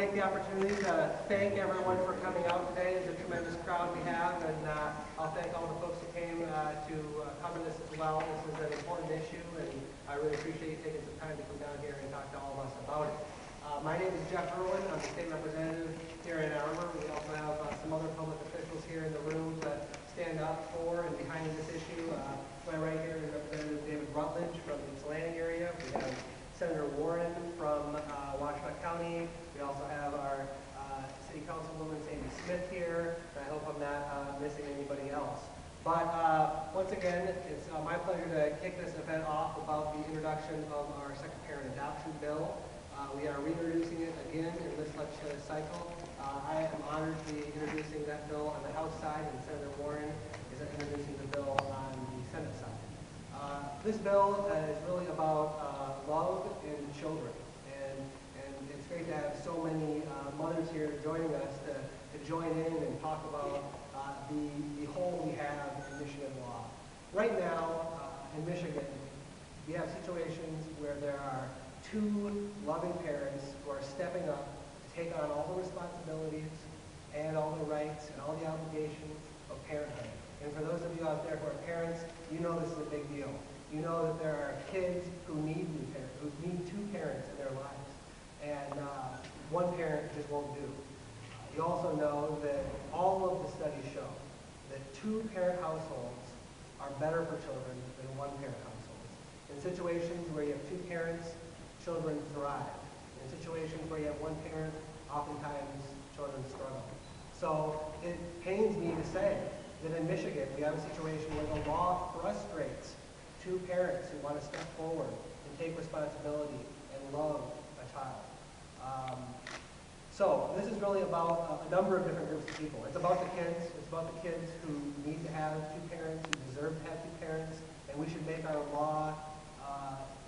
Take the opportunity to thank everyone for coming out today. It's a tremendous crowd we have, and I'll thank all the folks who came to cover this as well. This is an important issue, and I really appreciate you taking some time to come down here and talk to all of us about it. My name is Jeff Irwin. I'm the state representative here in Ann Arbor. We also have some other public officials here in the room to stand up for and behind this issue. To my right here is Representative David Rutledge from the Ypsilanti area. We have Senator Warren from Washtenaw County. We also have our City Councilwoman Sandy Smith here. And I hope I'm not missing anybody else. But once again, it's my pleasure to kick this event off about the introduction of our second parent adoption bill. We are reintroducing it again in this legislative cycle. I am honored to be introducing that bill on the House side, and Senator Warren is introducing the bill on the Senate side. This bill is really about love and children, and it's great to have so many mothers here joining us to join in and talk about the hole we have in Michigan law. Right now, in Michigan, we have situations where there are two loving parents who are stepping up to take on all the responsibilities and all the rights and all the obligations of parenthood. And for those of you out there who are parents, you know this is a big deal. You know that there are kids who need two parents in their lives, and one parent just won't do. You also know that all of the studies show that two-parent households are better for children than one-parent households. In situations where you have two parents, children thrive. In situations where you have one parent, oftentimes children struggle. So it pains me to say that in Michigan we have a situation where the law frustrates two parents who want to step forward and take responsibility and love a child. So this is really about a number of different groups of people. It's about the kids. It's about the kids who need to have two parents, who deserve to have two parents, and we should make our law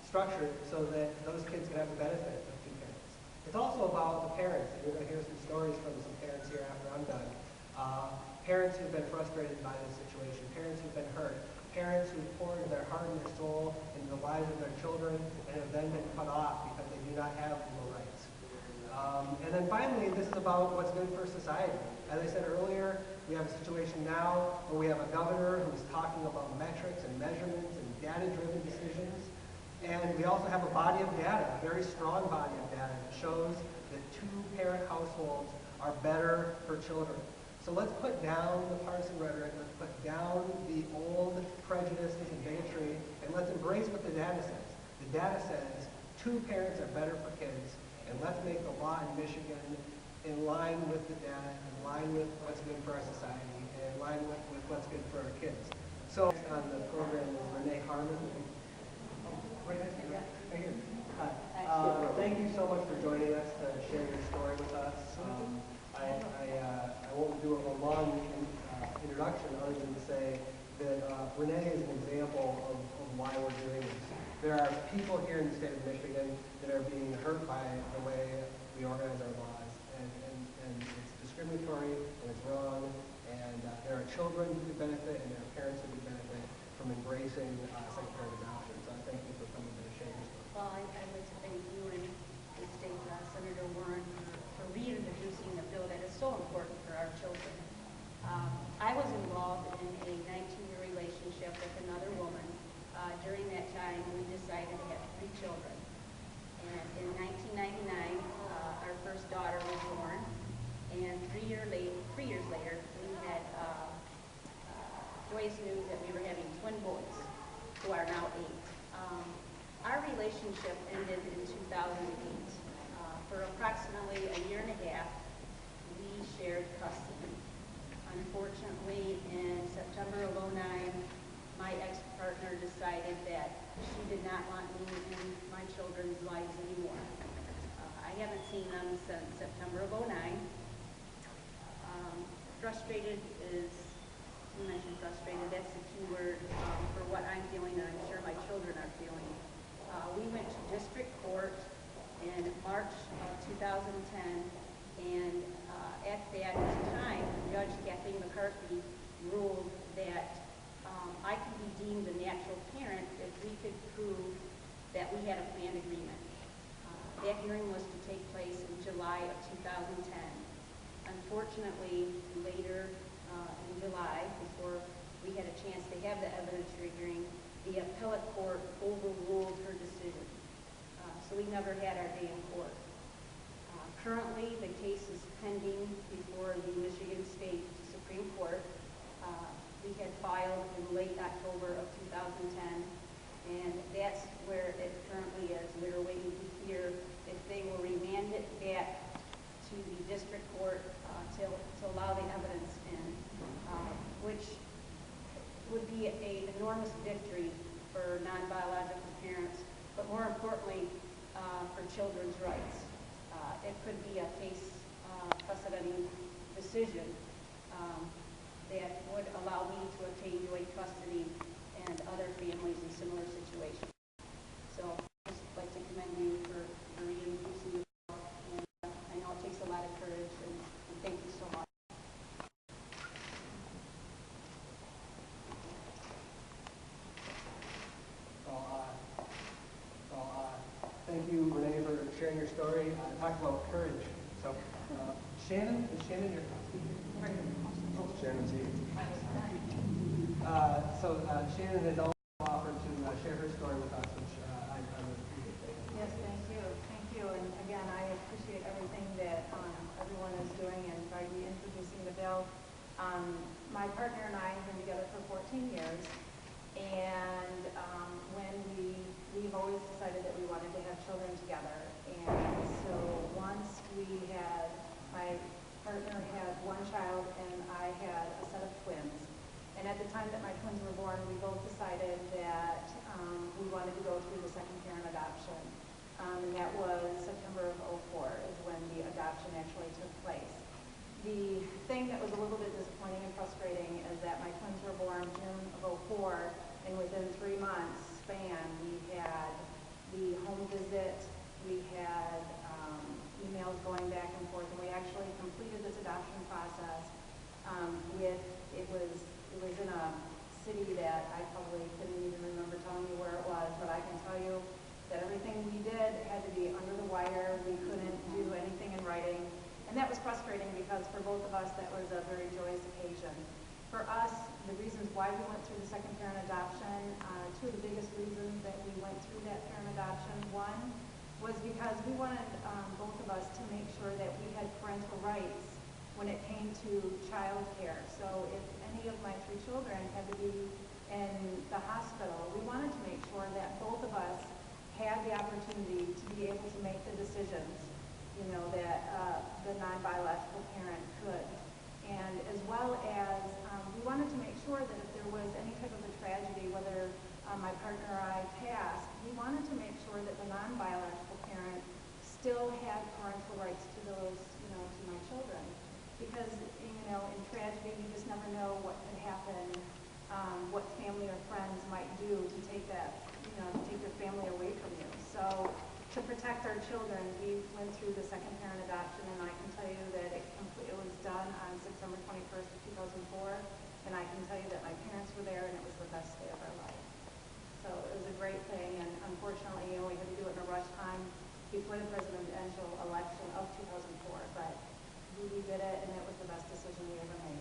structured so that those kids can have the benefit of two parents. It's also about the parents, and you're going to hear some stories from some parents here after I'm done. Parents who've been frustrated by this situation, parents who've been hurt, parents who've poured their heart and their soul into the lives of their children and have then been cut off because they do not have legal rights. And then finally, this is about what's good for society. As I said earlier, we have a situation now where we have a governor who's talking about metrics and measurements and data-driven decisions. And we also have a body of data, a very strong body of data that shows that two-parent households are better for children. So let's put down the partisan rhetoric, let's put down the old prejudices and bigotry, and let's embrace what the data says. The data says two parents are better for kids, and let's make the law in Michigan in line with the data, in line with what's good for our society, and in line with what's good for our kids. So on the program is Renee Harmon. Right here. Hi. Thank you so much for joining us to share your story with us. I won't do a long introduction other than to say that Renee is an example of why we're doing this. There are people here in the state of Michigan that are being hurt by the way we organize our laws, and it's discriminatory and it's wrong, and there are children who could benefit and there are parents who could benefit from embracing second parent adoption. So I thank you for coming to share your story. Well, I'd like to thank you and the state Senator Warren for reintroducing the bill that is so important for our children. I was involved in a 19-year relationship with another woman. During that time, we decided to have 3 children. And in 1999, our first daughter was born. And 3 years later, we had joyous news that we were having twin boys, who are now 8. Our relationship ended in 2008. For approximately a year and a half, we shared custody. Unfortunately, in September of '09, my ex-partner decided that she did not want me in my children's lives anymore. I haven't seen them since September of '09. Frustrated is, you mentioned frustrated, that's the key word for what I'm feeling and I'm sure my children are feeling. We went to district court in March of 2010, and at that time, Judge Kathleen McCarthy ruled that I could be deemed a natural parent if we could prove that we had a planned agreement. That hearing was to take place in July of 2010. 2010. Unfortunately, later in July, before we had a chance to have the evidentiary hearing, the appellate court overruled her decision. So we never had our day in court. Currently, the case is pending before the Michigan State Supreme Court. We had filed in late October of 2010, and that's where it currently is. We're waiting to hear if they will remand it back to the district court to allow the evidence in, which would be an enormous victory for non-biological parents, but more importantly, for children's rights. It could be a case precedenting decision that would allow me to obtain joint custody and other families in similar situations. So I'd just like to commend you for reintroducing yourself, and I know it takes a lot of courage, and thank you so much. Thank you, Renee, for sharing your story. Talk about courage. So, Shannon, is Shannon your oh, Shannon's here. Shannon has also offered to share her story with us, which I really appreciate. Yes, thank you. Thank you. And again, I appreciate everything that everyone is doing and by reintroducing the bill. My partner and I have been together for 14 years. And when we've always decided that we wanted to have children together. And so once my partner had one child and I had a set of twins. And at the time that my twins were born, we both decided that we wanted to go through the second parent adoption. And that was September of 2004 is when the adoption actually took place. The thing that was a little bit disappointing and frustrating is that my twins were born June of 2004, and within 3 months span, we had the home visit, we had emails going back and forth, and we actually completed this adoption process it was in a city that I probably couldn't even remember telling you where it was, but I can tell you that everything we did had to be under the wire. We couldn't do anything in writing. And that was frustrating because for both of us, that was a very joyous occasion. For us, the reasons why we went through the second parent adoption, two of the biggest reasons that we went through that parent adoption, one was because we wanted both of us to make sure that we had parental rights when it came to child care. So if any of my 3 children had to be in the hospital, we wanted to make sure that both of us had the opportunity to be able to make the decisions, that the non-biological parent could. And as well as we wanted to make sure that if there was any type of a tragedy, whether my partner or I passed, we wanted to make sure that the non-biological parent still had parental rights to those, to my children. Because, in tragedy, you just never know what could happen, what family or friends might do to take that, to take your family away from you. So to protect our children, we went through the second parent adoption, and I can tell you that it was done on September 21st of 2004, and I can tell you that my parents were there, and it was the best day of our life. So it was a great thing, and unfortunately, we had to do it in a rush time before the presidential election of 2004, but we did it, and it was the best decision we ever made.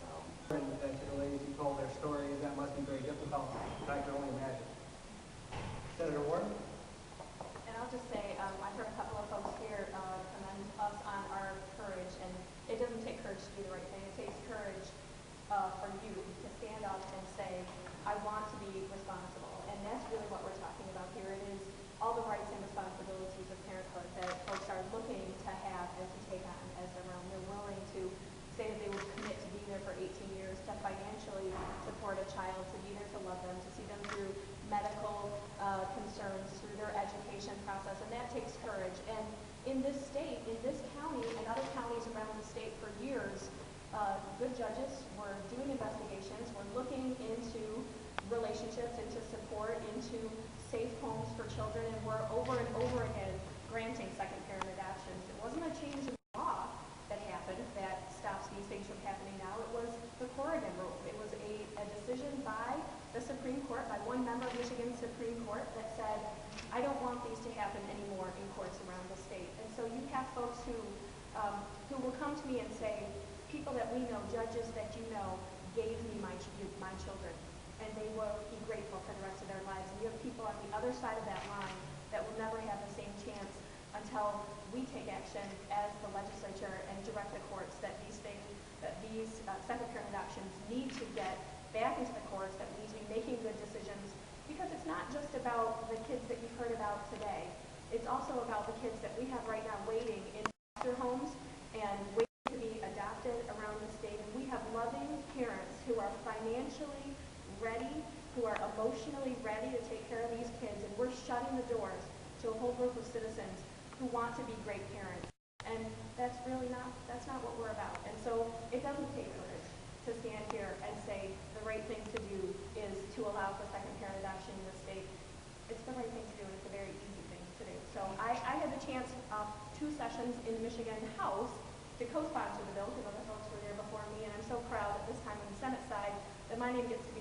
So. And to the ladies who told their stories, that must be very difficult. I can only imagine. Senator Warren? And I'll just say, I heard a couple of folks here commend us on our courage, and it doesn't take courage to do the right thing. It takes courage for you to stand up and say, I want to be responsible. And that's really what we're talking about here. It is all the rights and responsibilities of parenthood that folks are looking to have and to take on as their own. They're willing to say that they will commit to being there for 18 years, to financially support a child, to be there to love them, to see them through medical concerns, through their education process, and that takes courage. And in this state, in this county, and other counties around the state for years, good judges were doing investigations, were looking into relationships, into support, into safe homes for children, and we're over and over again granting second parent adoptions. It wasn't a change in law that happened that stops these things from happening now. It was the Corrigan rule. It was a decision by the Supreme Court, by one member of Michigan's Supreme Court that said, I don't want these to happen anymore in courts around the state. And so you have folks who who will come to me and say, people that we know, judges that you know, gave me my children, and they will be grateful for the rest of their lives. And you have people on the other side of that line that will never have the same chance until we take action as the legislature and direct the courts that these second parent adoptions need to get back into the courts, that we need to be making good decisions, because it's not just about the kids that you've heard about today. It's also about the kids that we have right now waiting in foster homes and waiting to be adopted around the state. And we have loving parents who are financially ready, who are emotionally ready to take care of these kids, and we're shutting the doors to a whole group of citizens who want to be great parents. And that's not what we're about. And so it doesn't take courage to stand here and say the right thing to do is to allow for second parent adoption in the state. It's the right thing to do, and it's a very easy thing to do. So I had the chance, 2 sessions in the Michigan House to co-sponsor the bill, because other folks were there before me, and I'm so proud that this time on the Senate side that my name gets to